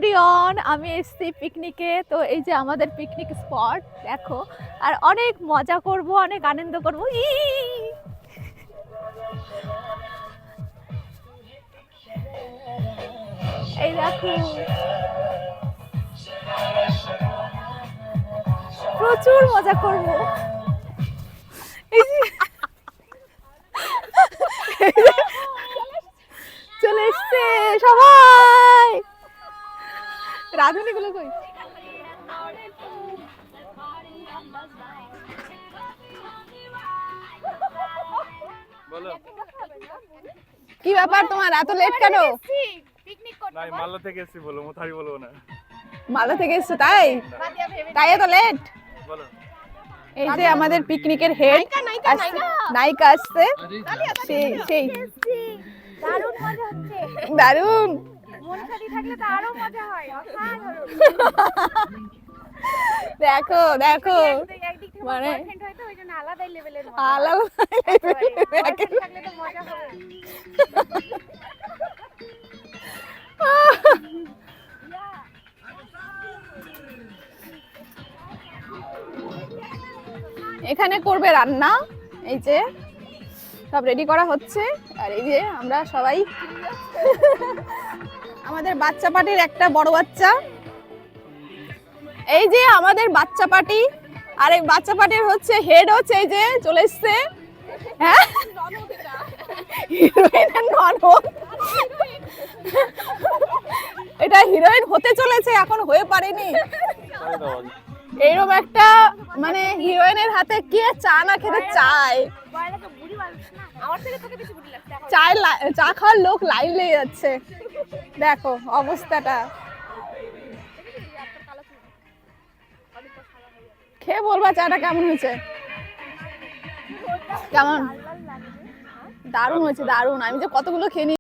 Everyone, আমি এসেছি পিকনিকে। তো এই যে আমাদের পিকনিক স্পট দেখো, আর অনেক মজা করব, অনেক আনন্দ করব। এই দেখো প্রচুর মজা করব। চলে এসছে সবাই। রাধুনি গুলো কই? কি ব্যাপার তোমার এত লেট কেন? নাই মালদা থেকে এসেছি, বলো মোথারি বলবো না। মালদা থেকে এসছো তাই তাই এত লেট? বলো। এই যে আমাদের পিকনিকের হেড নায়িকা আসছে। সেই সেই দারুণ মজা হচ্ছে। দারুণ। মনসারি থাকলে তো আরো মজা হয়। দেখো দেখো একদিক থেকে মানে বয়ফ্রেন্ড হয়তো ওই জন্য আলাদাই লেভেলের মজা। আলাদা বয়ফ্রেন্ড থাকলে তো মজা হবে। এখানে করবে রান্না। এই যে সব রেডি করা হচ্ছে, আর এই যে আমরা সবাই আমাদের বাচ্চা পার্টির একটা বড় বাচ্চা, এই যে আমাদের বাচ্চা পার্টি, আর এই বাচ্চা পার্টির হচ্ছে হেড হচ্ছে এই যে চলে এসছে। হ্যাঁ হিরোইনের ননদ, এটা হিরোইন হতে চলেছে, এখন হয়ে পারেনি। এইরকম একটা মানে হিরোইনের হাতে কে চা না খেতে চায়। আমার থেকে তোকে বেশি বুড়ি লাগছে। চা খাওয়ার লোক লাইন লেগে যাচ্ছে। দেখো অবস্থাটা, খেয়ে বলবা চাটা কেমন হয়েছে। কেমন? দারুণ হয়েছে, দারুণ। আমি যে কতগুলো খেয়ে